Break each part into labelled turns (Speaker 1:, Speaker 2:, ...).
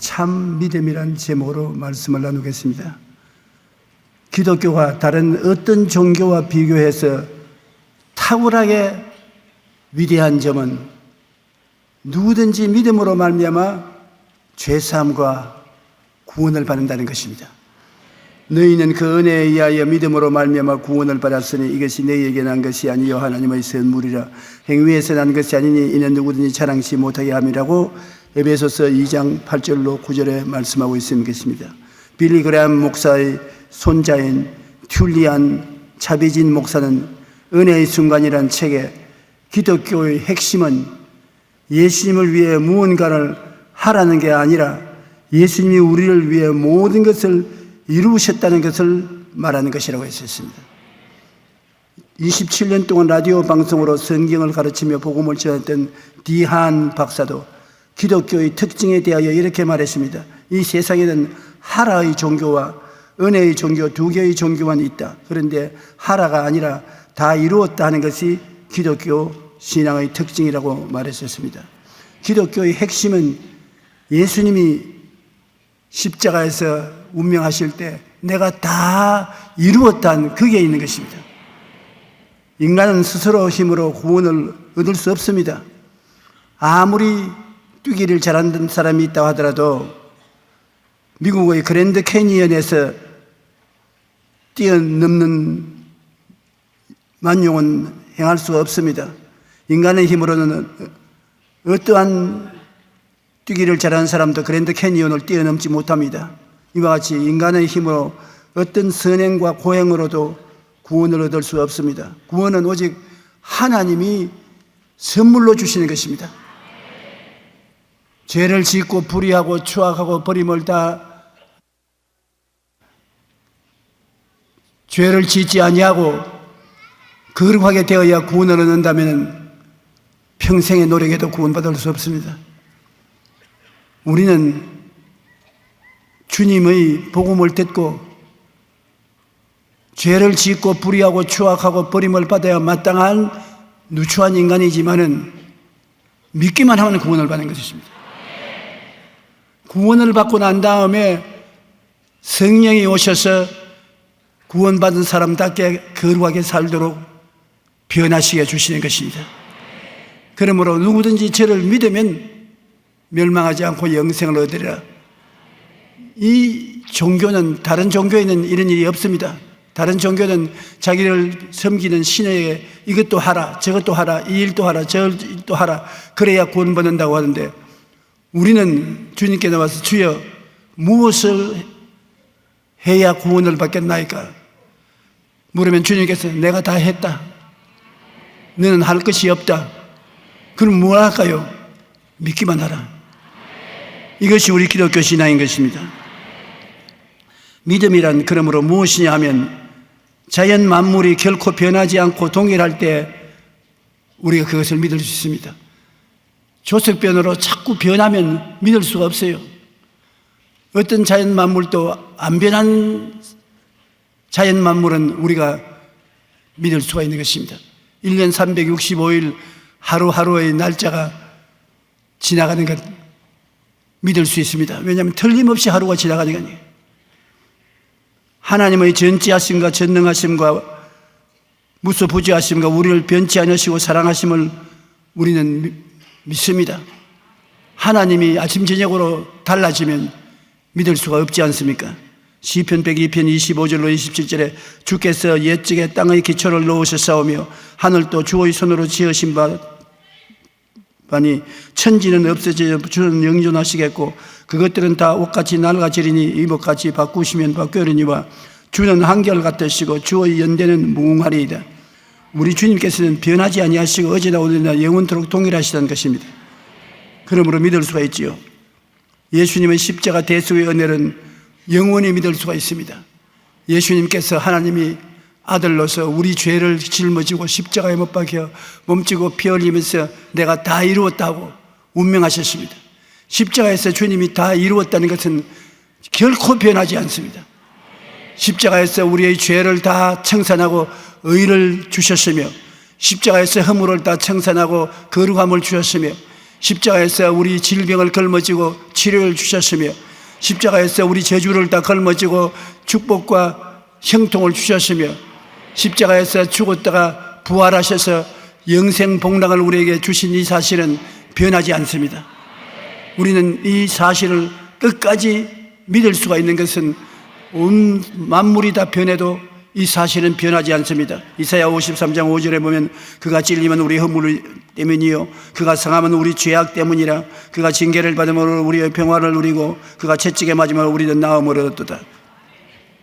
Speaker 1: 참 믿음이란 제목으로 말씀을 나누겠습니다. 기독교가 다른 어떤 종교와 비교해서 탁월하게 위대한 점은 누구든지 믿음으로 말미암아 죄사함과 구원을 받는다는 것입니다. 너희는 그 은혜에 의하여 믿음으로 말미암아 구원을 받았으니 이것이 너희에게 난 것이 아니요 하나님의 선물이라. 행위에서 난 것이 아니니 이는 누구든지 자랑치 못하게 함이라고 에베소서 2장 8절로 9절에 말씀하고 있는 것입니다. 빌리 그레함 목사의 손자인 튤리안 차비진 목사는 은혜의 순간이란 책에 기독교의 핵심은 예수님을 위해 무언가를 하라는 게 아니라 예수님이 우리를 위해 모든 것을 이루셨다는 것을 말하는 것이라고 했었습니다. 27년 동안 라디오 방송으로 성경을 가르치며 복음을 전했던 디한 박사도 기독교의 특징에 대하여 이렇게 말했습니다. 이 세상에는 하라의 종교와 은혜의 종교 두 개의 종교만 있다. 그런데 하라가 아니라 다 이루었다 하는 것이 기독교 신앙의 특징이라고 말했었습니다. 기독교의 핵심은 예수님이 십자가에서 운명하실 때 내가 다 이루었다는 그게 있는 것입니다. 인간은 스스로 힘으로 구원을 얻을 수 없습니다. 아무리 뛰기를 잘하는 사람이 있다고 하더라도 미국의 그랜드 캐니언에서 뛰어넘는 만용은 행할 수가 없습니다. 인간의 힘으로는 어떠한 뛰기를 잘하는 사람도 그랜드 캐니언을 뛰어넘지 못합니다. 이와 같이 인간의 힘으로 어떤 선행과 고행으로도 구원을 얻을 수 없습니다. 구원은 오직 하나님이 선물로 주시는 것입니다. 죄를 짓고 불의하고 추악하고 버림을 다 죄를 짓지 아니하고 거룩하게 되어야 구원을 얻는다면 평생의 노력에도 구원받을 수 없습니다. 우리는 주님의 복음을 듣고 죄를 짓고 불의하고 추악하고 버림을 받아야 마땅한 누추한 인간이지만은 믿기만 하면 구원을 받는 것입니다. 구원을 받고 난 다음에 성령이 오셔서 구원받은 사람답게 거룩하게 살도록 변화시켜 주시는 것입니다. 그러므로 누구든지 저를 믿으면 멸망하지 않고 영생을 얻으리라. 이 종교는 다른 종교에는 이런 일이 없습니다. 다른 종교는 자기를 섬기는 신에게 이것도 하라 저것도 하라 이 일도 하라 저 일도 하라 그래야 구원받는다고 하는데 우리는 주님께 나와서 주여 무엇을 해야 구원을 받겠나이까 물으면 주님께서 내가 다 했다. 너는 할 것이 없다. 그럼 뭐 할까요? 믿기만 하라. 이것이 우리 기독교 신앙인 것입니다. 믿음이란 그러므로 무엇이냐 하면 자연 만물이 결코 변하지 않고 동일할 때 우리가 그것을 믿을 수 있습니다. 조석변으로 자꾸 변하면 믿을 수가 없어요. 어떤 자연 만물도 안 변한 자연 만물은 우리가 믿을 수가 있는 것입니다. 1년 365일 하루하루의 날짜가 지나가는 것 믿을 수 있습니다. 왜냐하면 틀림없이 하루가 지나가니까요. 하나님의 전지하심과 전능하심과 무소부지하심과 우리를 변치 않으시고 사랑하심을 우리는 믿습니다. 하나님이 아침 저녁으로 달라지면 믿을 수가 없지 않습니까? 시편 102편 25절로 27절에 주께서 옛적에 땅의 기초를 놓으셨사오며 하늘도 주의 손으로 지으신 바니 천지는 없어져 주는 영존하시겠고 그것들은 다 옷같이 낡아지리니 이복같이 바꾸시면 바뀌리니와 주는 한결같으시고 주의 연대는 무궁하리이다. 우리 주님께서는 변하지 아니하시고 어제나 오늘이나 영원토록 동일하시다는 것입니다. 그러므로 믿을 수가 있지요. 예수님의 십자가 대속의 은혜는 영원히 믿을 수가 있습니다. 예수님께서 하나님이 아들로서 우리 죄를 짊어지고 십자가에 못 박혀 몸지고 피 흘리면서 내가 다 이루었다고 운명하셨습니다. 십자가에서 주님이 다 이루었다는 것은 결코 변하지 않습니다. 십자가에서 우리의 죄를 다 청산하고 의를 주셨으며 십자가에서 허물을 다 청산하고 거룩함을 주셨으며 십자가에서 우리 질병을 걸머지고 치료를 주셨으며 십자가에서 우리 저주를 다 걸머지고 축복과 형통을 주셨으며 십자가에서 죽었다가 부활하셔서 영생 복락을 우리에게 주신 이 사실은 변하지 않습니다. 우리는 이 사실을 끝까지 믿을 수가 있는 것은 온 만물이 다 변해도 이 사실은 변하지 않습니다. 이사야 53장 5절에 보면 그가 찔리면 우리 허물 때문이요 그가 상하면 우리 죄악 때문이라 그가 징계를 받으므로 우리의 평화를 누리고 그가 채찍에 맞으면 우리는 나음을 얻었도다.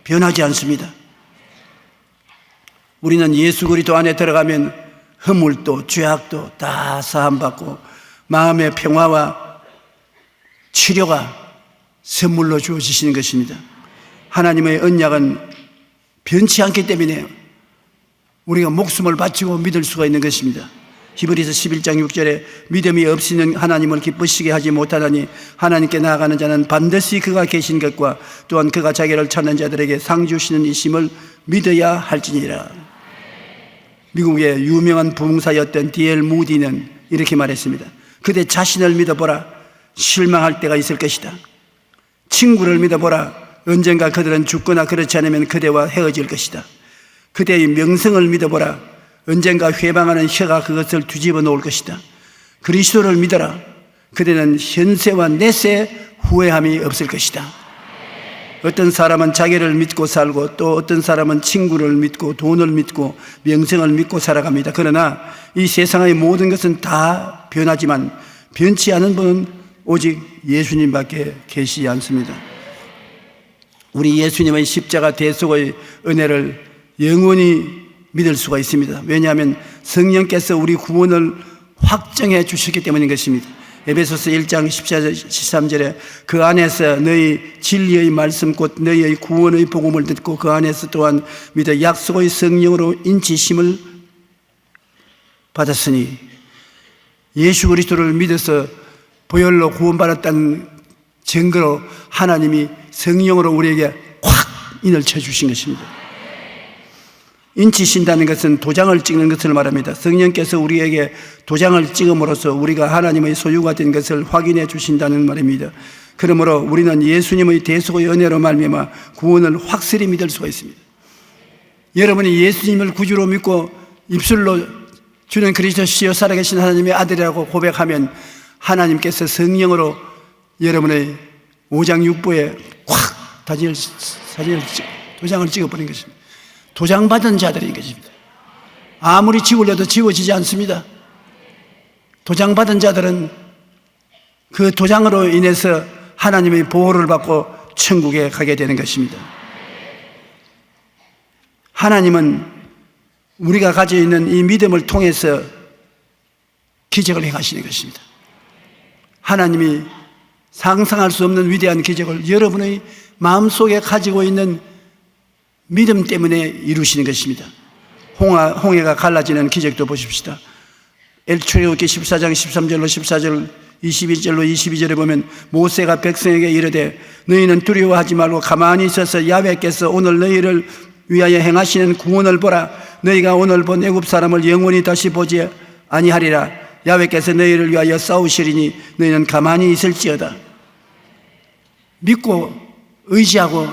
Speaker 1: 변하지 않습니다. 우리는 예수 그리스도 안에 들어가면 허물도 죄악도 다 사함받고 마음의 평화와 치료가 선물로 주어지시는 것입니다. 하나님의 언약은 변치 않기 때문에 우리가 목숨을 바치고 믿을 수가 있는 것입니다. 히브리서 11장 6절에 믿음이 없이는 하나님을 기쁘시게 하지 못하다니 하나님께 나아가는 자는 반드시 그가 계신 것과 또한 그가 자기를 찾는 자들에게 상 주시는 이심을 믿어야 할지니라. 미국의 유명한 부흥사였던 D.L. 무디는 이렇게 말했습니다. 그대 자신을 믿어보라. 실망할 때가 있을 것이다. 친구를 믿어보라. 언젠가 그들은 죽거나 그렇지 않으면 그대와 헤어질 것이다. 그대의 명성을 믿어보라. 언젠가 회방하는 혀가 그것을 뒤집어 놓을 것이다. 그리스도를 믿어라. 그대는 현세와 내세 후회함이 없을 것이다. 어떤 사람은 자기를 믿고 살고 또 어떤 사람은 친구를 믿고 돈을 믿고 명성을 믿고 살아갑니다. 그러나 이 세상의 모든 것은 다 변하지만 변치 않은 분은 오직 예수님밖에 계시지 않습니다. 우리 예수님의 십자가 대속의 은혜를 영원히 믿을 수가 있습니다. 왜냐하면 성령께서 우리 구원을 확정해 주셨기 때문인 것입니다. 에베소서 1장 13절에 그 안에서 너희 진리의 말씀 곧 너희의 구원의 복음을 듣고 그 안에서 또한 믿어 약속의 성령으로 인치심을 받았으니 예수 그리스도를 믿어서 보혈로 구원받았다는 증거로 하나님이 성령으로 우리에게 확 인을 쳐주신 것입니다. 인치신다는 것은 도장을 찍는 것을 말합니다. 성령께서 우리에게 도장을 찍음으로써 우리가 하나님의 소유가 된 것을 확인해 주신다는 말입니다. 그러므로 우리는 예수님의 대속의 은혜로 말미암아 구원을 확실히 믿을 수가 있습니다. 여러분이 예수님을 구주로 믿고 입술로 주는 그리스도시요 살아계신 하나님의 아들이라고 고백하면 하나님께서 성령으로 여러분의 오장육부에 확 도장을 찍어버린 것입니다. 도장받은 자들인 것입니다. 아무리 지우려도 지워지지 않습니다. 도장받은 자들은 그 도장으로 인해서 하나님의 보호를 받고 천국에 가게 되는 것입니다. 하나님은 우리가 가지고 있는 이 믿음을 통해서 기적을 행하시는 것입니다. 하나님이 상상할 수 없는 위대한 기적을 여러분의 마음속에 가지고 있는 믿음 때문에 이루시는 것입니다. 홍해가 갈라지는 기적도 보십시다. 출애굽기 14장 13절로 14절 21절로 22절에 보면 모세가 백성에게 이르되 너희는 두려워하지 말고 가만히 있어서 야훼께서 오늘 너희를 위하여 행하시는 구원을 보라. 너희가 오늘 본 애굽 사람을 영원히 다시 보지 아니하리라. 야훼께서 너희를 위하여 싸우시리니 너희는 가만히 있을지어다. 믿고 의지하고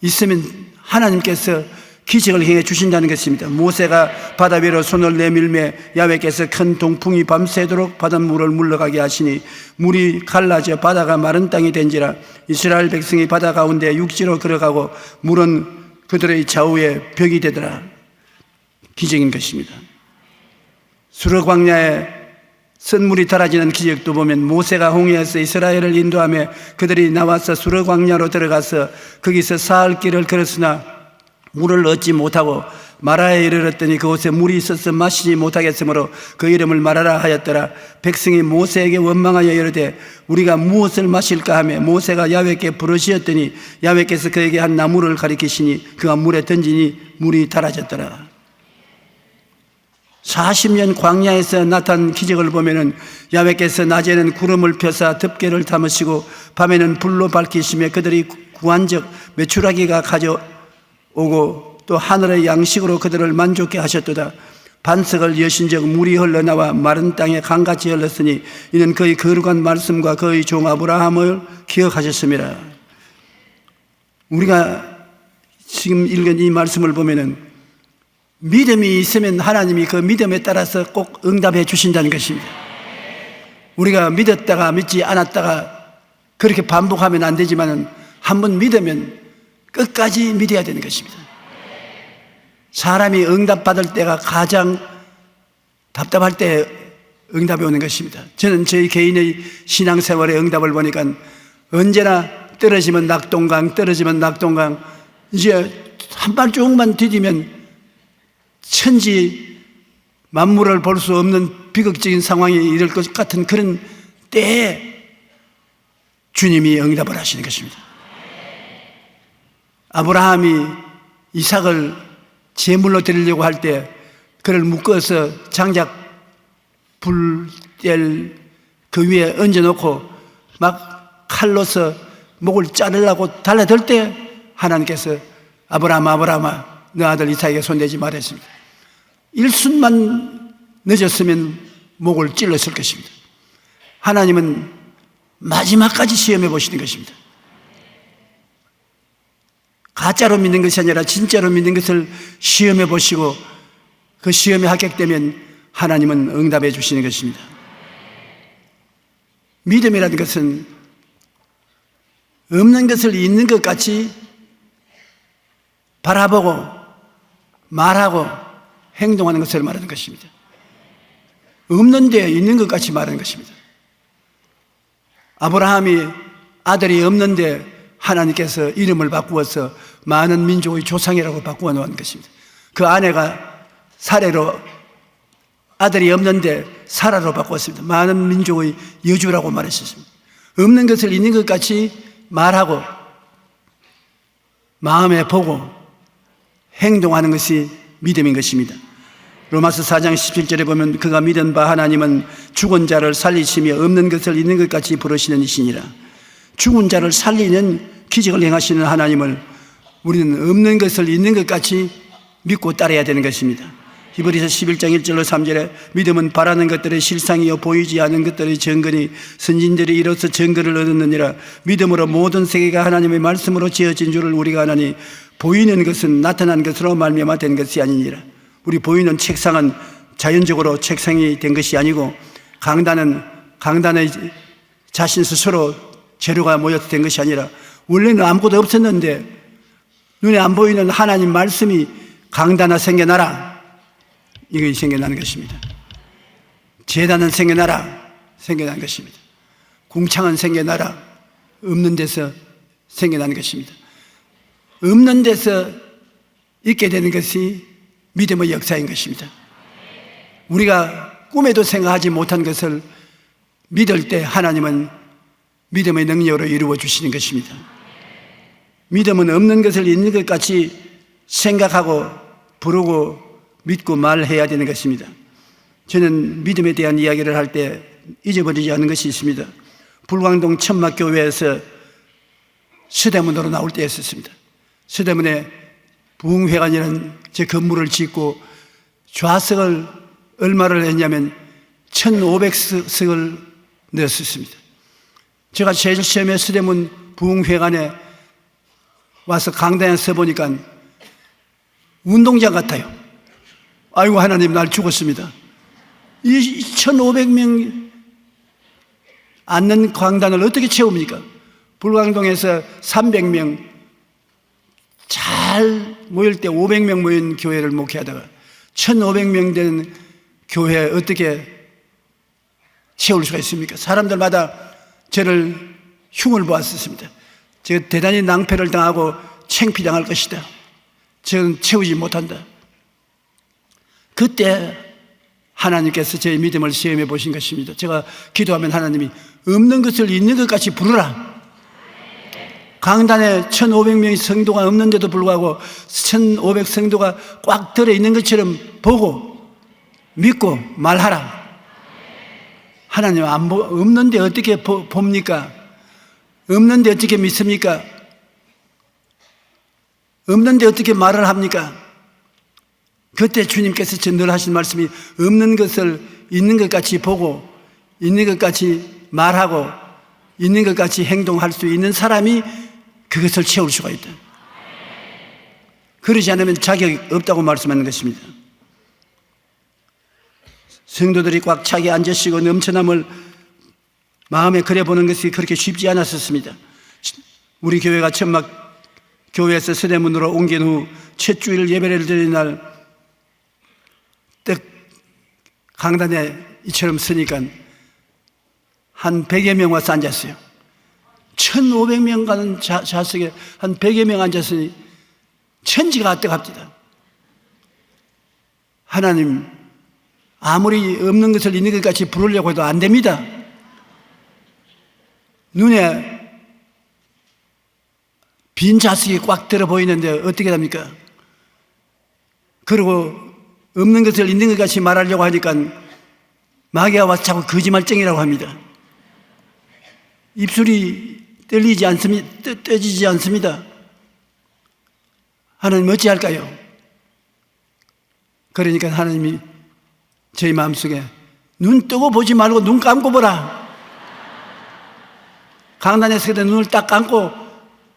Speaker 1: 있으면 하나님께서 기적을 행해 주신다는 것입니다. 모세가 바다 위로 손을 내밀매 야훼께서 큰 동풍이 밤새도록 바닷물을 물러가게 하시니 물이 갈라져 바다가 마른 땅이 된지라. 이스라엘 백성이 바다 가운데 육지로 걸어가고 물은 그들의 좌우에 벽이 되더라. 기적인 것입니다. 수르 광야에 선물이 달아지는 기적도 보면 모세가 홍해에서 이스라엘을 인도하며 그들이 나와서 수르 광야로 들어가서 거기서 사흘 길을 걸었으나 물을 얻지 못하고 마라에 이르렀더니 그곳에 물이 있어서 마시지 못하겠으므로 그 이름을 마라라 하였더라. 백성이 모세에게 원망하여 이르되 우리가 무엇을 마실까 하며 모세가 야훼께 부르시었더니 야훼께서 그에게 한 나무를 가리키시니 그가 물에 던지니 물이 달아졌더라. 40년 광야에서 나타난 기적을 보면은 야훼께서 낮에는 구름을 펴사 덮개를 담으시고 밤에는 불로 밝히시며 그들이 구한적 메추라기가 가져오고 또 하늘의 양식으로 그들을 만족케 하셨도다. 반석을 여신적 물이 흘러나와 마른 땅에 강같이 흘렀으니 이는 그의 거룩한 말씀과 그의 종 아브라함을 기억하셨습니다. 우리가 지금 읽은 이 말씀을 보면은 믿음이 있으면 하나님이 그 믿음에 따라서 꼭 응답해 주신다는 것입니다. 우리가 믿었다가 믿지 않았다가 그렇게 반복하면 안 되지만은 한번 믿으면 끝까지 믿어야 되는 것입니다. 사람이 응답받을 때가 가장 답답할 때 응답이 오는 것입니다. 저는 저희 개인의 신앙생활의 응답을 보니까 언제나 떨어지면 낙동강, 떨어지면 낙동강, 이제 한 발쪽만 디디면 천지 만물을 볼 수 없는 비극적인 상황이 이럴 것 같은 그런 때에 주님이 응답을 하시는 것입니다. 아브라함이 이삭을 제물로 드리려고 할 때 그를 묶어서 장작 불 뗄 그 위에 얹어놓고 막 칼로서 목을 자르려고 달려들 때 하나님께서 아브라함아 너 아들 이삭에게 손대지 말았습니다. 일순만 늦었으면 목을 찔렀을 것입니다. 하나님은 마지막까지 시험해 보시는 것입니다. 가짜로 믿는 것이 아니라 진짜로 믿는 것을 시험해 보시고 그 시험에 합격되면 하나님은 응답해 주시는 것입니다. 믿음이라는 것은 없는 것을 있는 것 같이 바라보고 말하고 행동하는 것을 말하는 것입니다. 없는데 있는 것 같이 말하는 것입니다. 아브라함이 아들이 없는데 하나님께서 이름을 바꾸어서 많은 민족의 조상이라고 바꾸어 놓은 것입니다. 그 아내가 사레로 아들이 없는데 사라로 바꾸었습니다. 많은 민족의 여주라고 말했습니다. 없는 것을 있는 것 같이 말하고 마음에 보고 행동하는 것이 믿음인 것입니다. 로마서 4장 17절에 보면 그가 믿은 바 하나님은 죽은 자를 살리시며 없는 것을 있는 것 같이 부르시는 이시니라. 죽은 자를 살리는 기적을 행하시는 하나님을 우리는 없는 것을 있는 것 같이 믿고 따라야 되는 것입니다. 히브리서 11장 1절로 3절에 믿음은 바라는 것들의 실상이요 보이지 않은 것들의 증거니 선진들이 이로써 증거를 얻었느니라. 믿음으로 모든 세계가 하나님의 말씀으로 지어진 줄을 우리가 아나니 보이는 것은 나타난 것으로 말미암아 된 것이 아니니라. 우리 보이는 책상은 자연적으로 책상이 된 것이 아니고 강단의 자신 스스로 재료가 모여서 된 것이 아니라 원래는 아무것도 없었는데 눈에 안 보이는 하나님 말씀이 강단화 생겨나라, 이것이 생겨나는 것입니다. 제단은 생겨난 것입니다. 궁창은 생겨나라, 없는 데서 생겨나는 것입니다. 없는 데서 있게 되는 것이 믿음의 역사인 것입니다. 우리가 꿈에도 생각하지 못한 것을 믿을 때 하나님은 믿음의 능력으로 이루어 주시는 것입니다. 믿음은 없는 것을 있는 것 같이 생각하고 부르고 믿고 말해야 되는 것입니다. 저는 믿음에 대한 이야기를 할 때 잊어버리지 않는 것이 있습니다. 불광동 천막교회에서 서대문으로 나올 때였습니다. 서대문에 부흥회관이라는 제 건물을 짓고 좌석을 얼마를 했냐면 1,500석을 넣었습니다. 제가 제일 처음에 서대문 부흥회관에 와서 강단에 서보니까 운동장 같아요. 아이고 하나님 날 죽었습니다. 이 1,500명 앉는 강단을 어떻게 채웁니까? 불광동에서 300명 잘 모일 때 500명 모인 교회를 목회하다가 1,500명 되는 교회에 어떻게 채울 수가 있습니까? 사람들마다 저를 흉을 보았습니다. 제가 대단히 낭패를 당하고 창피당할 것이다. 저는 채우지 못한다. 그때 하나님께서 제 믿음을 시험해 보신 것입니다. 제가 기도하면 하나님이 없는 것을 있는 것 같이 부르라. 강단에 1,500명의 성도가 없는데도 불구하고 1,500 성도가 꽉 들어있는 것처럼 보고 믿고 말하라. 하나님 없는데 어떻게 봅니까? 없는데 어떻게 믿습니까? 없는데 어떻게 말을 합니까? 그때 주님께서 늘 하신 말씀이 없는 것을 있는 것 같이 보고 있는 것 같이 말하고 있는 것 같이 행동할 수 있는 사람이 그것을 채울 수가 있다. 그러지 않으면 자격이 없다고 말씀하는 것입니다. 성도들이 꽉 차게 앉으시고 넘쳐남을 마음에 그려보는 것이 그렇게 쉽지 않았었습니다. 우리 교회가 천막 교회에서 서대문으로 옮긴 후 첫 주일 예배를 드리는 날 딱 강단에 이처럼 서니까 한 100여 명 와서 앉았어요. 1,500명 가는 좌석에 한 100여 명 앉았으니 천지가 뜨겁니다. 하나님, 아무리 없는 것을 있는 것 같이 부르려고 해도 안 됩니다. 눈에 빈 좌석이 꽉 들어 보이는데 어떻게 됩니까? 그리고 없는 것을 있는 것 같이 말하려고 하니까 마귀가 와서 자꾸 거짓말쟁이라고 합니다. 입술이 떨리지 않습니다. 떠지지 않습니다. 하나님 어찌할까요? 그러니까 하나님이 저희 마음속에 눈 뜨고 보지 말고 눈 감고 보라. 강단에 서서 눈을 딱 감고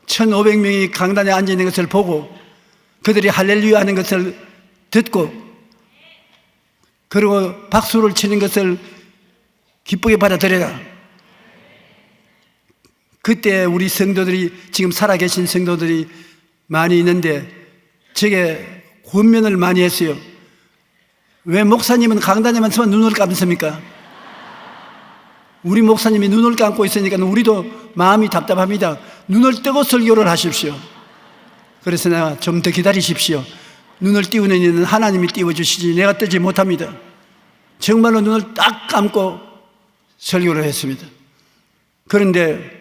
Speaker 1: 1,500명이 강단에 앉아있는 것을 보고 그들이 할렐루야 하는 것을 듣고 그리고 박수를 치는 것을 기쁘게 받아들여라. 그때 우리 성도들이 지금 살아계신 성도들이 많이 있는데 제게 권면을 많이 했어요. 왜 목사님은 강단에만 서면 눈을 감습니까? 우리 목사님이 눈을 감고 있으니까 우리도 마음이 답답합니다. 눈을 뜨고 설교를 하십시오. 그래서 내가 좀 더 기다리십시오. 눈을 띄우는 이는 하나님이 띄워주시지 내가 뜨지 못합니다. 정말로 눈을 딱 감고 설교를 했습니다. 그런데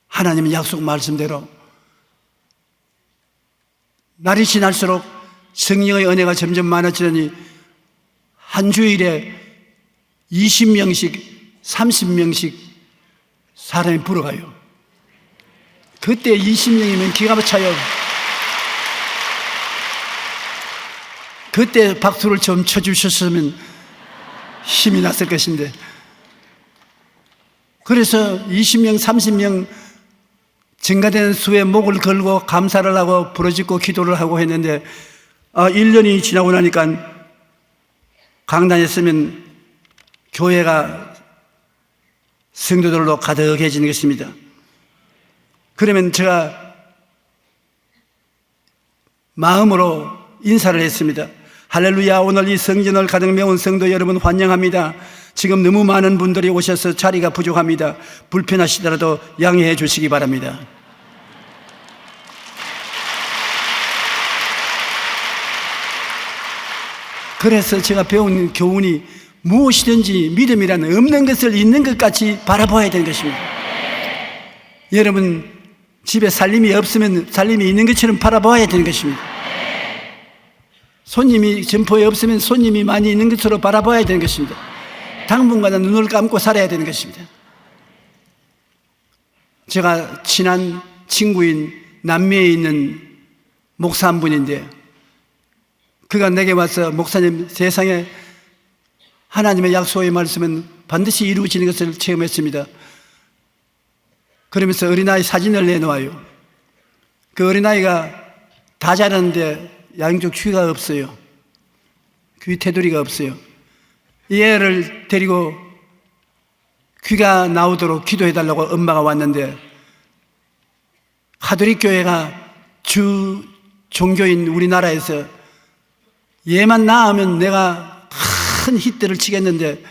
Speaker 1: 하나님은 약속 말씀대로 날이 지날수록 성령의 은혜가 점점 많아지더니 한 주일에 20명씩 30명씩 사람이 불어가요. 그때 20명이면 기가 막혀요. 그때 박수를 좀 쳐주셨으면 힘이 났을 것인데 그래서 20명 30명 증가되는 수에 목을 걸고 감사를 하고 부르짖고 기도를 하고 했는데 1년이 지나고 나니까 강단에 서면 교회가 성도들로 가득해지는 것입니다. 그러면 제가 마음으로 인사를 했습니다. 할렐루야, 오늘 이 성전을 가득 메운 성도 여러분 환영합니다. 지금 너무 많은 분들이 오셔서 자리가 부족합니다. 불편하시더라도 양해해 주시기 바랍니다. 그래서 제가 배운 교훈이 무엇이든지 믿음이란 없는 것을 있는 것 같이 바라봐야 되는 것입니다. 여러분 집에 살림이 없으면 살림이 있는 것처럼 바라봐야 되는 것입니다. 손님이 점포에 없으면 손님이 많이 있는 것으로 바라봐야 되는 것입니다. 당분간은 눈을 감고 살아야 되는 것입니다. 제가 친한 친구인 남미에 있는 목사 한 분인데 그가 내게 와서 목사님, 세상에 하나님의 약속의 말씀은 반드시 이루어지는 것을 체험했습니다. 그러면서 어린아이 사진을 내놓아요. 그 어린아이가 다 자랐는데 양쪽 귀가 없어요. 귀 테두리가 없어요. 이 애를 데리고 귀가 나오도록 기도해달라고 엄마가 왔는데 가톨릭 교회가 주 종교인 우리나라에서 얘만 낳으면 내가 큰 히트를 치겠는데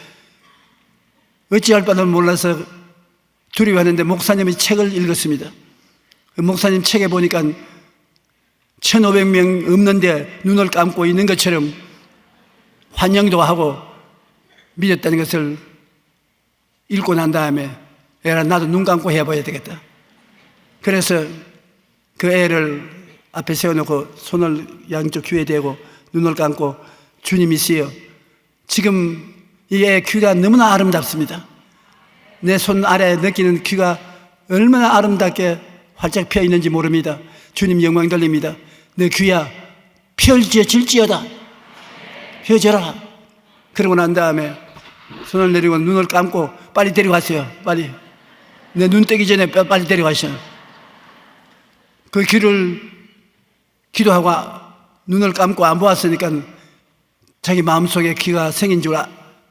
Speaker 1: 어찌할 바를 몰라서 두려워하는데 목사님이 책을 읽었습니다. 그 목사님 책에 보니까 1,500명 없는데 눈을 감고 있는 것처럼 환영도 하고 믿었다는 것을 읽고 난 다음에 애라 나도 눈 감고 해봐야 되겠다. 그래서 그 애를 앞에 세워놓고 손을 양쪽 귀에 대고 눈을 감고 주님 있어요. 지금 이 애 귀가 너무나 아름답습니다. 내 손 아래에 느끼는 귀가 얼마나 아름답게 활짝 펴 있는지 모릅니다. 주님 영광 돌립니다. 내 귀야 펴질지어다. 펴져라. 그러고 난 다음에 손을 내리고 눈을 감고 빨리 데려가세요. 빨리. 내 눈 뜨기 전에 빨리 데려가셔. 그 귀를 기도하고 눈을 감고 안 보았으니까 자기 마음속에 귀가 생긴 줄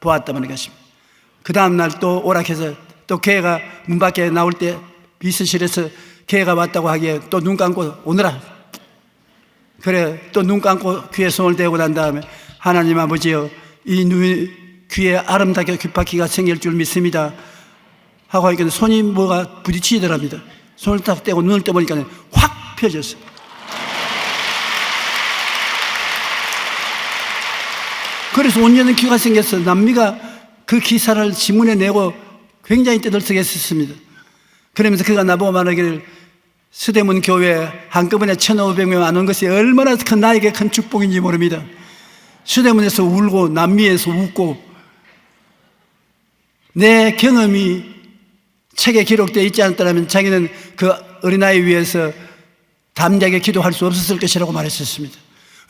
Speaker 1: 보았다는 것입니다. 그 다음날 또 오락해서 또 걔가 문 밖에 나올 때 비서실에서 걔가 왔다고 하기에 또 눈 감고 오너라. 그래 또 눈 감고 귀에 손을 대고 난 다음에 하나님 아버지여 이 귀에 아름답게 귓바퀴가 생길 줄 믿습니다 하고 하니까 손이 뭐가 부딪히더랍니다. 손을 딱 떼고 눈을 떠보니까 확 펴졌어요. 그래서 온전한 귀가 생겼어. 남미가 그 기사를 신문에 내고 굉장히 떠들썩 했었습니다. 그러면서 그가 나보고 말하기를 서대문 교회 한꺼번에 1,500명 안 온 것이 얼마나 나에게 큰 축복인지 모릅니다. 서대문에서 울고 남미에서 웃고 내 경험이 책에 기록되어 있지 않았다면 자기는 그 어린아이 위해서 담대하게 기도할 수 없었을 것이라고 말했었습니다.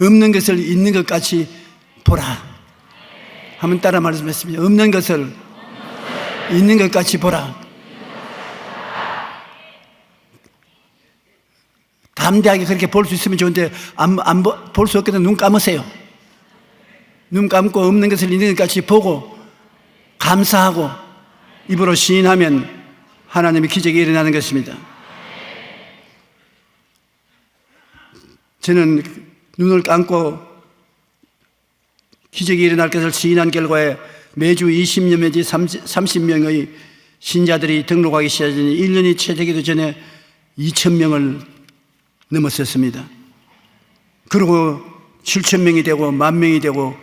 Speaker 1: 없는 것을 있는 것 같이 보라. 한번 따라 말씀했습니다. 없는 것을 있는 것 같이 보라. 담대하게 그렇게 볼 수 있으면 좋은데 볼 수 없게 눈 감으세요. 눈 감고 없는 것을 있는 것 같이 보고 감사하고 입으로 시인하면 하나님의 기적이 일어나는 것입니다. 저는 눈을 감고 기적이 일어날 것을 시인한 결과에 매주 20명 내지 30명의 신자들이 등록하기 시작하니 1년이 채 되기도 전에 2,000명을 넘었었습니다. 그리고 7,000명이 되고 10,000명이 되고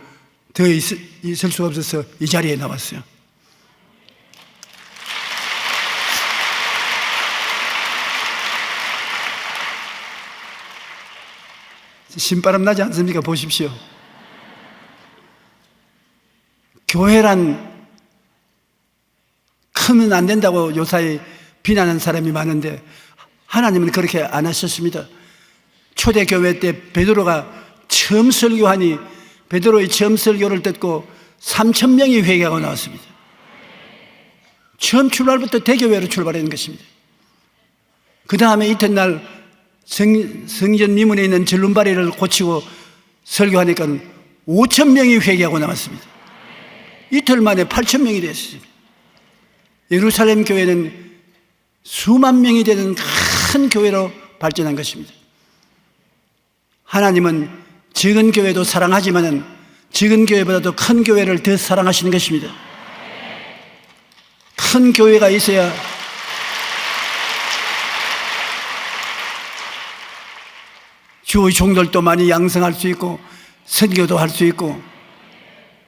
Speaker 1: 더 있을 수가 없어서 이 자리에 나왔어요. 신바람 나지 않습니까? 보십시오. 교회란 크면 안 된다고 요사이 비난하는 사람이 많은데 하나님은 그렇게 안 하셨습니다. 초대교회 때 베드로가 처음 설교하니 베드로의 처음 설교를 듣고 3,000명이 회개하고 나왔습니다. 처음 출발부터 대교회로 출발하는 것입니다. 그 다음에 이튿날 성전 미문에 있는 절름발이를 고치고 설교하니까 5,000명이 회개하고 나왔습니다. 이틀 만에 8,000명이 됐습니다. 예루살렘 교회는 수만 명이 되는 큰 교회로 발전한 것입니다. 하나님은 적은 교회도 사랑하지만 적은 교회보다도 큰 교회를 더 사랑하시는 것입니다. 큰 교회가 있어야 주의 종들도 많이 양성할 수 있고 선교도 할 수 있고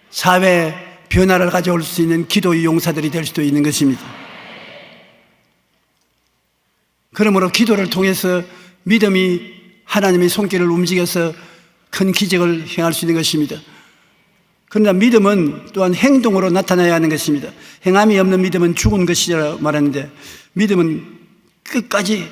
Speaker 1: 사회 변화를 가져올 수 있는 기도의 용사들이 될 수도 있는 것입니다. 그러므로 기도를 통해서 믿음이 하나님의 손길을 움직여서 큰 기적을 행할 수 있는 것입니다. 그러나 믿음은 또한 행동으로 나타나야 하는 것입니다. 행함이 없는 믿음은 죽은 것이라고 말하는데 믿음은 끝까지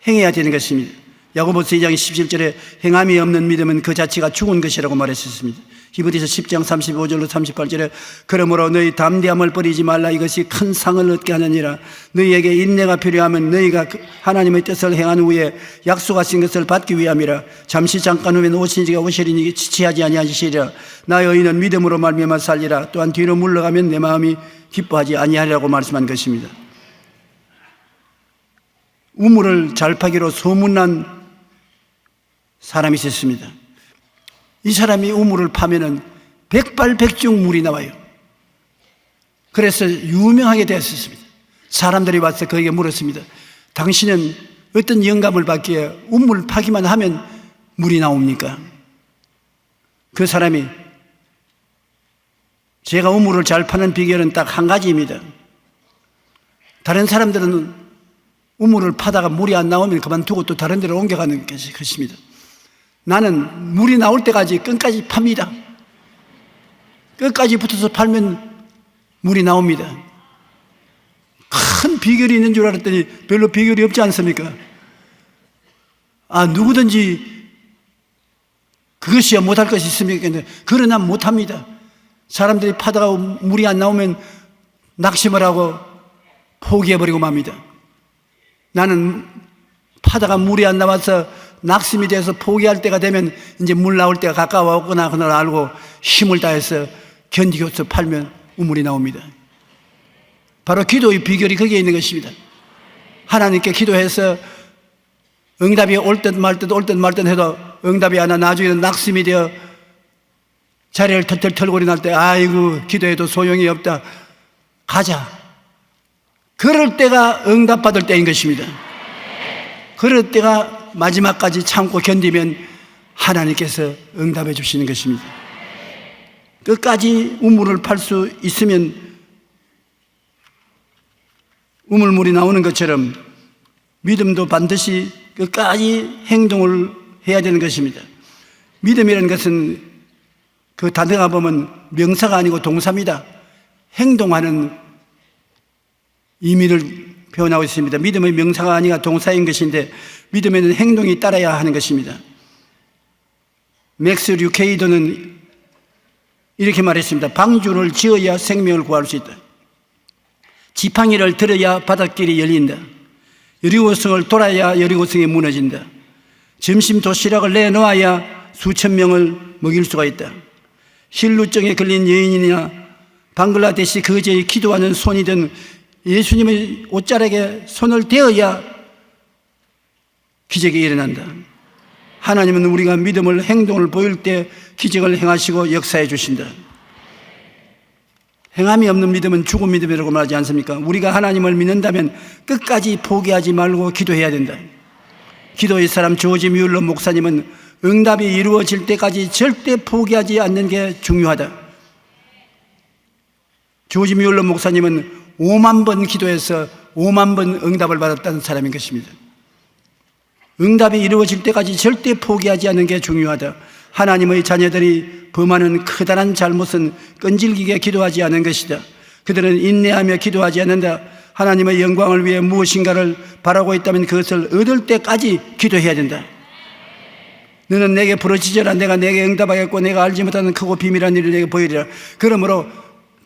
Speaker 1: 행해야 되는 것입니다. 야고보서 2장 17절에 행함이 없는 믿음은 그 자체가 죽은 것이라고 말했었습니다. 히브리서 10장 35절로 38절에 그러므로 너희 담대함을 버리지 말라. 이것이 큰 상을 얻게 하느니라. 너희에게 인내가 필요하면 너희가 하나님의 뜻을 행한 후에 약속하신 것을 받기 위함이라. 잠시 잠깐 후면 오신 지가 오시리니 지체하지 아니하시리라. 나의 의인은 믿음으로 말미암아 살리라. 또한 뒤로 물러가면 내 마음이 기뻐하지 아니하리라고 말씀한 것입니다. 우물을 잘 파기로 소문난 사람이 있었습니다. 이 사람이 우물을 파면은 백발백중 물이 나와요. 그래서 유명하게 되었습니다. 사람들이 와서 그에게 물었습니다. 당신은 어떤 영감을 받기에 우물 파기만 하면 물이 나옵니까? 그 사람이 제가 우물을 잘 파는 비결은 딱 한 가지입니다. 다른 사람들은 우물을 파다가 물이 안 나오면 그만두고 또 다른 데로 옮겨가는 것입니다. 나는 물이 나올 때까지 끝까지 팝니다. 끝까지 붙어서 팔면 물이 나옵니다. 큰 비결이 있는 줄 알았더니 별로 비결이 없지 않습니까? 누구든지 그것이야 못할 것이 있습니까? 그러나 못합니다. 사람들이 파다가 물이 안 나오면 낙심을 하고 포기해버리고 맙니다. 나는 파다가 물이 안 나와서 낙심이 돼서 포기할 때가 되면 이제 물 나올 때가 가까워왔구나 그걸 알고 힘을 다해서 견디고서 팔면 우물이 나옵니다. 바로 기도의 비결이 거기에 있는 것입니다. 하나님께 기도해서 응답이 올 듯 말 듯 해도 응답이 안 와 나중에는 낙심이 되어 자리를 털털 털고리 날 때 아이고 기도해도 소용이 없다. 가자. 그럴 때가 응답받을 때인 것입니다. 그럴 때가 마지막까지 참고 견디면 하나님께서 응답해 주시는 것입니다. 끝까지 우물을 팔 수 있으면 우물물이 나오는 것처럼 믿음도 반드시 끝까지 행동을 해야 되는 것입니다. 믿음이라는 것은 그 단어가 보면 명사가 아니고 동사입니다. 행동하는 의미를 표현하고 있습니다. 믿음의 명사가 아니라 동사인 것인데 믿음에는 행동이 따라야 하는 것입니다. 맥스 류케이도는 이렇게 말했습니다. 방주를 지어야 생명을 구할 수 있다. 지팡이를 들어야 바닷길이 열린다. 여리고성을 돌아야 여리고성이 무너진다. 점심 도시락을 내놓아야 수천 명을 먹일 수가 있다. 힐루증에 걸린 여인이나 방글라데시 거제에 기도하는 손이든 예수님의 옷자락에 손을 대어야 기적이 일어난다. 하나님은 우리가 믿음을 행동을 보일 때 기적을 행하시고 역사해 주신다. 행함이 없는 믿음은 죽은 믿음이라고 말하지 않습니까? 우리가 하나님을 믿는다면 끝까지 포기하지 말고 기도해야 된다. 기도의 사람 조지 뮬러 목사님은 응답이 이루어질 때까지 절대 포기하지 않는 게 중요하다. 조지 뮬러 목사님은 5만 번 기도해서 5만 번 응답을 받았다는 사람인 것입니다. 응답이 이루어질 때까지 절대 포기하지 않는 게 중요하다. 하나님의 자녀들이 범하는 커다란 잘못은 끈질기게 기도하지 않은 것이다. 그들은 인내하며 기도하지 않는다. 하나님의 영광을 위해 무엇인가를 바라고 있다면 그것을 얻을 때까지 기도해야 된다. 너는 내게 부르짖어라. 내가 내게 응답하겠고 내가 알지 못하는 크고 비밀한 일을 내게 보이리라. 그러므로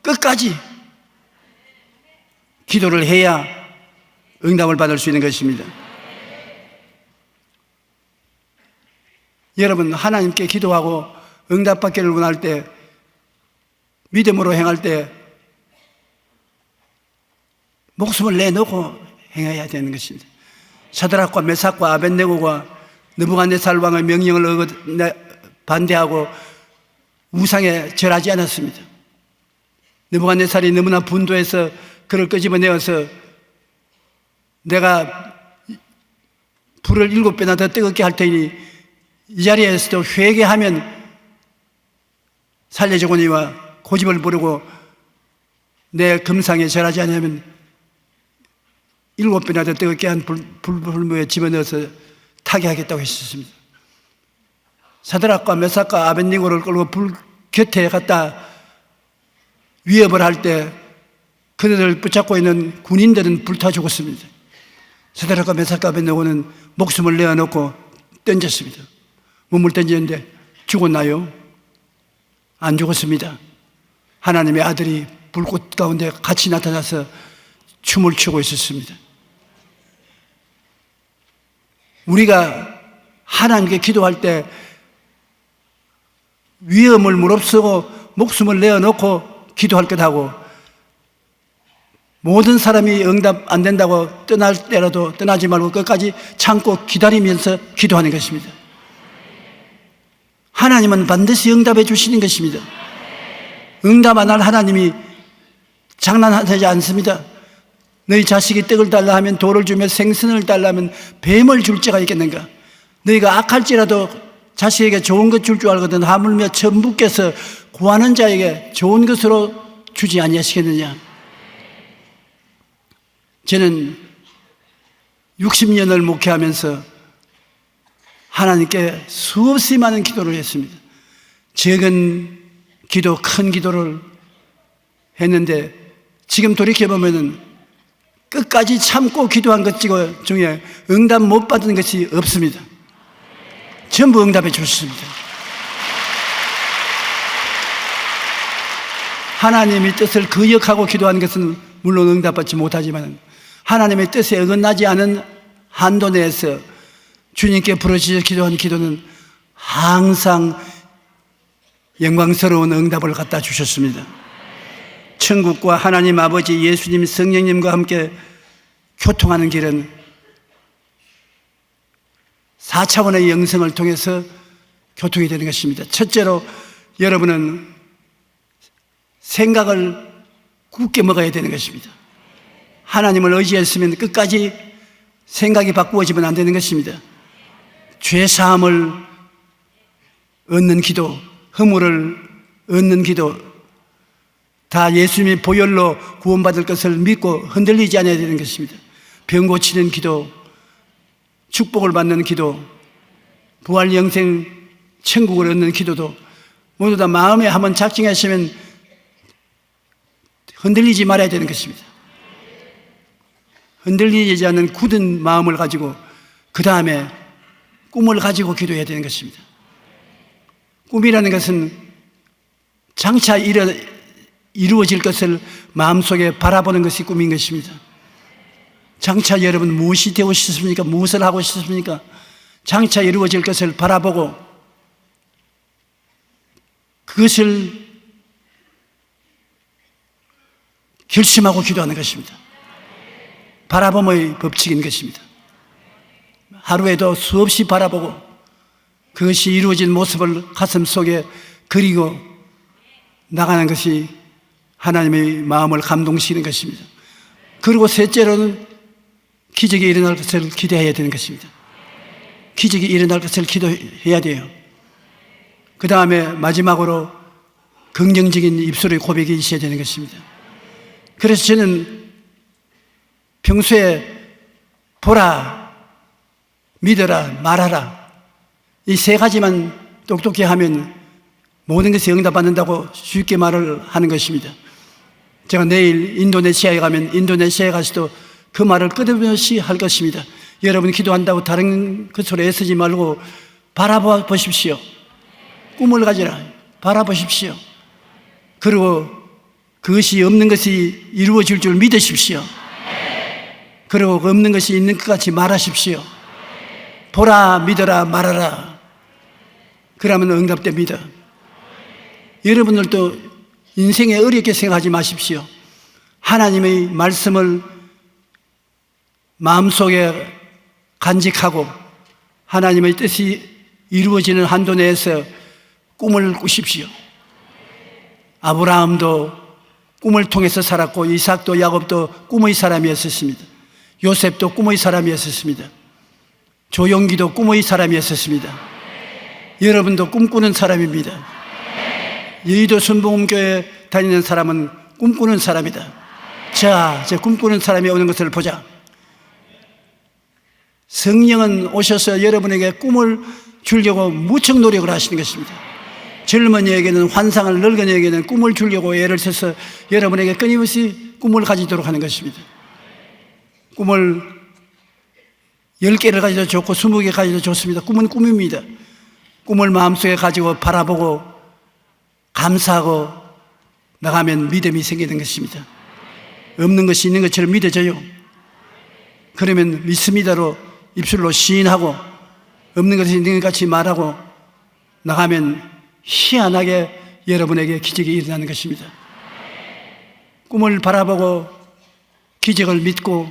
Speaker 1: 끝까지 기도를 해야 응답을 받을 수 있는 것입니다. 여러분, 하나님께 기도하고 응답받기를 원할 때, 믿음으로 행할 때 목숨을 내놓고 행해야 되는 것입니다. 사드락과 메삭과 아벳네고가 느부갓네살 왕의 명령을 반대하고 우상에 절하지 않았습니다. 느부갓네살이 너무나 분노해서 그를 끄집어내어서 내가 불을 7배나 더 뜨겁게 할 테니 이 자리에서도 회개하면 살려주거니와 고집을 부르고 내 금상에 절하지 않으면 7배나 더 뜨겁게 한 불무에 집어넣어서 타게 하겠다고 했었습니다. 사드락과 메삭과 아벳네고를 끌고 불 곁에 갖다 위협을 할 때 그들을 붙잡고 있는 군인들은 불타 죽었습니다. 사드락과 메삭과 아벳네고는 목숨을 내어놓고 던졌습니다. 몸을 던지는데 죽었나요? 안 죽었습니다. 하나님의 아들이 불꽃 가운데 같이 나타나서 춤을 추고 있었습니다. 우리가 하나님께 기도할 때 위험을 무릅쓰고 목숨을 내어놓고 기도할 것하고 모든 사람이 응답 안 된다고 떠날 때라도 떠나지 말고 끝까지 참고 기다리면서 기도하는 것입니다. 하나님은 반드시 응답해 주시는 것입니다. 응답 안 할 하나님이 장난하지 않습니다. 너희 자식이 떡을 달라 하면 돌을 주며 생선을 달라 하면 뱀을 줄 자가 있겠는가? 너희가 악할지라도 자식에게 좋은 것 줄 줄 알거든 하물며 천부께서 구하는 자에게 좋은 것으로 주지 아니하시겠느냐? 저는 60년을 목회하면서 하나님께 수없이 많은 기도를 했습니다. 작은 기도, 큰 기도를 했는데 지금 돌이켜보면 끝까지 참고 기도한 것 중에 응답 못 받은 것이 없습니다. 전부 응답해 주셨습니다. 하나님의 뜻을 거역하고 기도하는 것은 물론 응답받지 못하지만 하나님의 뜻에 어긋나지 않은 한도 내에서 주님께 부르짖어 기도한 기도는 항상 영광스러운 응답을 갖다 주셨습니다. 천국과 하나님 아버지, 예수님, 성령님과 함께 교통하는 길은 4차원의 영성을 통해서 교통이 되는 것입니다. 첫째로 여러분은 생각을 굳게 먹어야 되는 것입니다. 하나님을 의지했으면 끝까지 생각이 바꾸어지면 안 되는 것입니다. 죄사함을 얻는 기도, 허물을 얻는 기도, 다 예수님의 보혈로 구원받을 것을 믿고 흔들리지 않아야 되는 것입니다. 병 고치는 기도, 축복을 받는 기도, 부활 영생 천국을 얻는 기도도 모두 다 마음에 한번 작정하시면 흔들리지 말아야 되는 것입니다. 흔들리지 않는 굳은 마음을 가지고 그 다음에 꿈을 가지고 기도해야 되는 것입니다. 꿈이라는 것은 장차 이루어질 것을 마음속에 바라보는 것이 꿈인 것입니다. 장차 여러분 무엇이 되고 싶습니까? 무엇을 하고 싶습니까? 장차 이루어질 것을 바라보고 그것을 결심하고 기도하는 것입니다. 바라봄의 법칙인 것입니다. 하루에도 수없이 바라보고 그것이 이루어진 모습을 가슴 속에 그리고 나가는 것이 하나님의 마음을 감동시키는 것입니다. 그리고 셋째로는 기적이 일어날 것을 기대해야 되는 것입니다. 기적이 일어날 것을 기도해야 돼요. 그 다음에 마지막으로 긍정적인 입술의 고백이 있어야 되는 것입니다. 그래서 저는 평소에 보라, 믿어라, 말하라 이 세 가지만 똑똑히 하면 모든 것이 응답받는다고 쉽게 말을 하는 것입니다. 제가 내일 인도네시아에 가면 인도네시아에 가서도 그 말을 끊임없이 할 것입니다. 여러분 기도한다고 다른 것으로 애쓰지 말고 바라봐 보십시오. 꿈을 가지라. 바라보십시오. 그리고 그것이 없는 것이 이루어질 줄 믿으십시오. 그리고 그 없는 것이 있는 것 같이 말하십시오. 보라, 믿어라, 말하라. 그러면 응답됩니다. 여러분들도 인생에 어렵게 생각하지 마십시오. 하나님의 말씀을 마음속에 간직하고 하나님의 뜻이 이루어지는 한도 내에서 꿈을 꾸십시오. 아브라함도 꿈을 통해서 살았고 이삭도 야곱도 꿈의 사람이었습니다. 요셉도 꿈의 사람이었습니다. 조용기도 꿈의 사람이었습니다. 여러분도 꿈꾸는 사람입니다. 여의도 순복음교회 다니는 사람은 꿈꾸는 사람이다. 자, 제 꿈꾸는 사람이 오는 것을 보자. 성령은 오셔서 여러분에게 꿈을 주려고 무척 노력을 하시는 것입니다. 젊은이에게는 환상을, 늙은이에게는 꿈을 주려고 애를 써서 여러분에게 끊임없이 꿈을 가지도록 하는 것입니다. 꿈을 10개를 가져도 좋고 20개 가져도 좋습니다. 꿈은 꿈입니다. 꿈을 마음속에 가지고 바라보고 감사하고 나가면 믿음이 생기는 것입니다. 없는 것이 있는 것처럼 믿어져요. 그러면 믿습니다로 입술로 시인하고 없는 것이 있는 것 같이 말하고 나가면 희한하게 여러분에게 기적이 일어나는 것입니다. 꿈을 바라보고 기적을 믿고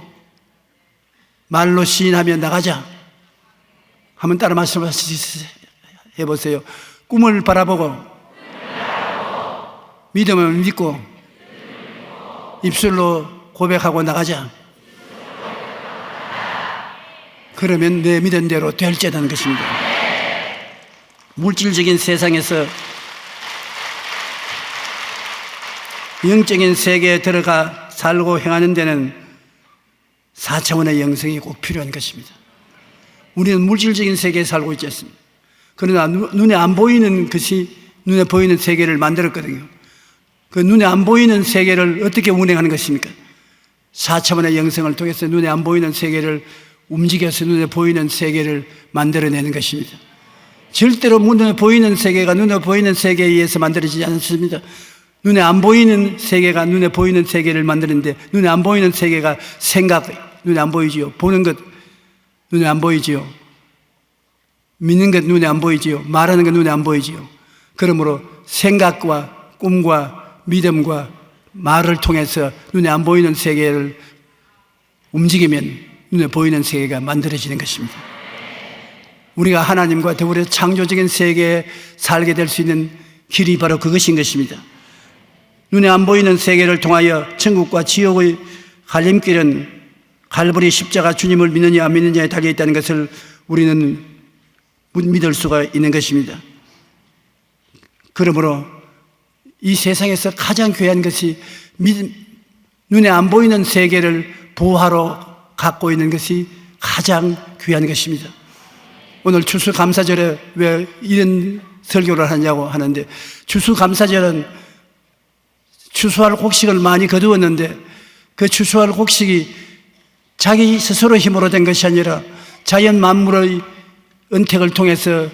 Speaker 1: 말로 시인하며 나가자. 한번 따라 말씀해 보세요. 꿈을 바라보고 믿음을 믿고 입술로 고백하고 나가자. 그러면 내 믿은 대로 될지라는 것입니다. 물질적인 세상에서 영적인 세계에 들어가 살고 행하는 데는 4차원의 영성이 꼭 필요한 것입니다. 우리는 물질적인 세계에 살고 있지 않습니다. 그러나 눈에 안 보이는 것이 눈에 보이는 세계를 만들었거든요. 그 눈에 안 보이는 세계를 어떻게 운행하는 것입니까? 4차원의 영성을 통해서 눈에 안 보이는 세계를 움직여서 눈에 보이는 세계를 만들어내는 것입니다. 절대로 눈에 보이는 세계가 눈에 보이는 세계에 의해서 만들어지지 않습니다. 눈에 안 보이는 세계가 눈에 보이는 세계를 만드는데, 눈에 안 보이는 세계가 생각, 눈에 안 보이지요. 보는 것 눈에 안 보이지요. 믿는 것 눈에 안 보이지요. 말하는 것 눈에 안 보이지요. 그러므로 생각과 꿈과 믿음과 말을 통해서 눈에 안 보이는 세계를 움직이면 눈에 보이는 세계가 만들어지는 것입니다. 우리가 하나님과 더불어 창조적인 세계에 살게 될 수 있는 길이 바로 그것인 것입니다. 눈에 안 보이는 세계를 통하여 천국과 지옥의 갈림길은 갈보리 십자가 주님을 믿느냐 안 믿느냐에 달려있다는 것을 우리는 믿을 수가 있는 것입니다. 그러므로 이 세상에서 가장 귀한 것이 눈에 안 보이는 세계를 보호하러 갖고 있는 것이 가장 귀한 것입니다. 오늘 추수감사절에 왜 이런 설교를 하냐고 하는데, 추수감사절은 추수할 곡식을 많이 거두었는데 그 추수할 곡식이 자기 스스로 힘으로 된 것이 아니라 자연 만물의 은택을 통해서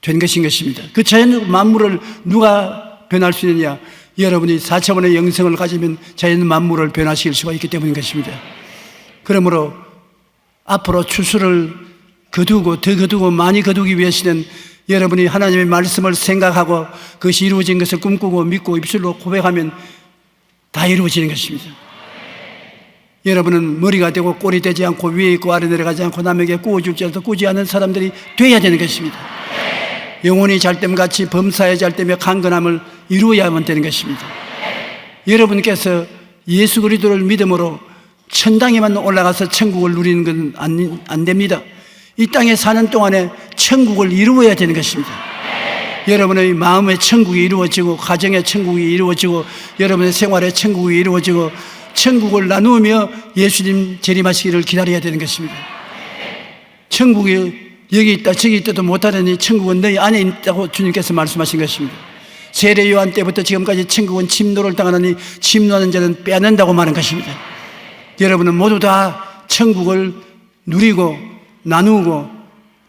Speaker 1: 된 것인 것입니다. 그 자연 만물을 누가 변할 수 있느냐? 여러분이 4차원의 영성을 가지면 자연 만물을 변화시킬 수가 있기 때문인 것입니다. 그러므로 앞으로 추수를 거두고 더 거두고 많이 거두기 위해서는 여러분이 하나님의 말씀을 생각하고 그것이 이루어진 것을 꿈꾸고 믿고 입술로 고백하면 다 이루어지는 것입니다. 여러분은 머리가 되고 꼴이 되지 않고 위에 있고 아래 내려가지 않고 남에게 꾸어줄지라도 꾸지 않은 사람들이 되어야 되는 것입니다. 영혼이 잘됨같이 범사에 잘되며 강건함을 이루어야만 되는 것입니다. 여러분께서 예수 그리스도를 믿음으로 천당에만 올라가서 천국을 누리는 건 안 됩니다. 이 땅에 사는 동안에 천국을 이루어야 되는 것입니다. 여러분의 마음의 천국이 이루어지고 가정의 천국이 이루어지고 여러분의 생활의 천국이 이루어지고 천국을 나누며 예수님 재림하시기를 기다려야 되는 것입니다. 천국이 여기 있다 저기 있다도 못하더니 천국은 너희 안에 있다고 주님께서 말씀하신 것입니다. 세례 요한 때부터 지금까지 천국은 침노를 당하느니 침노하는 자는 빼앗는다고 말한 것입니다. 여러분은 모두 다 천국을 누리고 나누고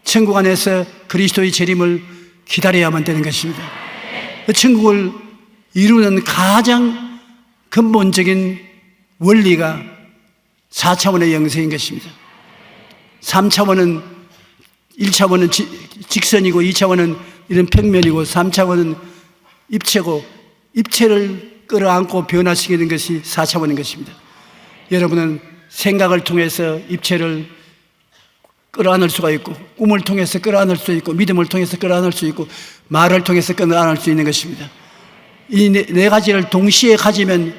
Speaker 1: 천국 안에서 그리스도의 재림을 기다려야만 되는 것입니다. 그 천국을 이루는 가장 근본적인 원리가 4차원의 영성인 것입니다. 3차원은 1차원은 직선이고 2차원은 이런 평면이고 3차원은 입체고 입체를 끌어안고 변화시키는 것이 4차원인 것입니다. 여러분은 생각을 통해서 입체를 끌어안을 수가 있고 꿈을 통해서 끌어안을 수 있고 믿음을 통해서 끌어안을 수 있고 말을 통해서 끌어안을 수 있는 것입니다. 이 네 가지를 동시에 가지면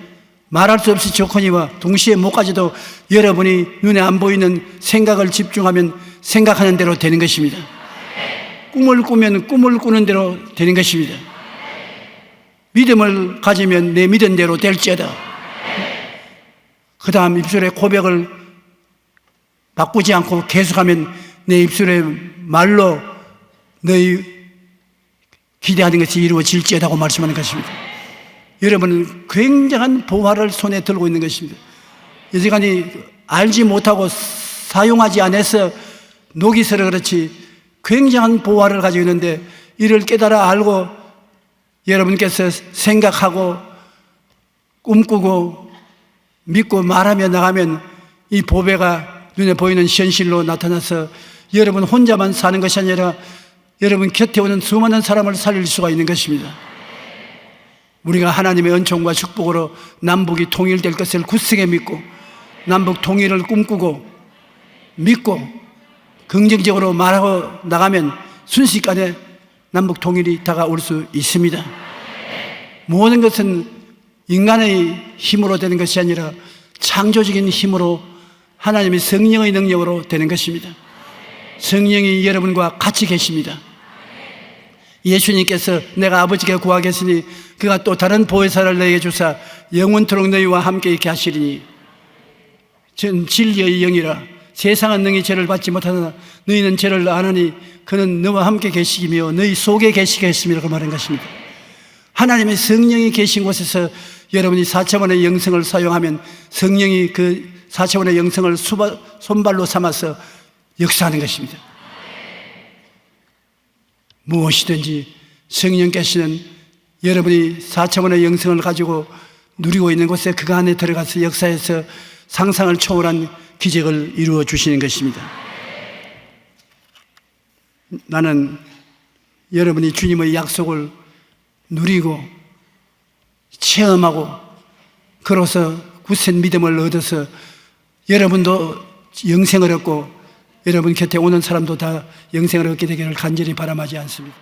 Speaker 1: 말할 수 없이 좋거니와 동시에 못 가져도 여러분이 눈에 안 보이는 생각을 집중하면 생각하는 대로 되는 것입니다. 꿈을 꾸면 꿈을 꾸는 대로 되는 것입니다. 믿음을 가지면 내 믿은 대로 될지어다. 그 다음 입술의 고백을 바꾸지 않고 계속하면 내 입술의 말로 너희 기대하는 것이 이루어질지어다고 말씀하는 것입니다. 여러분은 굉장한 보화를 손에 들고 있는 것입니다. 여지간히 알지 못하고 사용하지 않아서 녹이 슬어 그렇지 굉장한 보화를 가지고 있는데 이를 깨달아 알고 여러분께서 생각하고 꿈꾸고 믿고 말하며 나가면 이 보배가 눈에 보이는 현실로 나타나서 여러분 혼자만 사는 것이 아니라 여러분 곁에 오는 수많은 사람을 살릴 수가 있는 것입니다. 우리가 하나님의 은총과 축복으로 남북이 통일될 것을 굳세게 믿고 남북 통일을 꿈꾸고 믿고 긍정적으로 말하고 나가면 순식간에 남북 통일이 다가올 수 있습니다. 모든 것은 인간의 힘으로 되는 것이 아니라 창조적인 힘으로 하나님의 성령의 능력으로 되는 것입니다. 성령이 여러분과 같이 계십니다. 예수님께서 내가 아버지께 구하겠으니 그가 또 다른 보혜사를 너에게 주사 영원토록 너희와 함께 있게 하시리니 전 진리의 영이라 세상은 능히 죄를 받지 못하나 너희는 죄를 아느니 그는 너와 함께 계시기며 너희 속에 계시겠음이라고 말한 것입니다. 하나님의 성령이 계신 곳에서 여러분이 4차원의 영성을 사용하면 성령이 그 4차원의 영성을 손발로 삼아서 역사하는 것입니다. 무엇이든지 성령께서는 여러분이 4차원의 영성을 가지고 누리고 있는 곳에 그 안에 들어가서 역사에서 상상을 초월한 기적을 이루어 주시는 것입니다. 나는 여러분이 주님의 약속을 누리고 체험하고 그로서 굳센 믿음을 얻어서 여러분도 영생을 얻고 여러분 곁에 오는 사람도 다 영생을 얻게 되기를 간절히 바람하지 않습니다.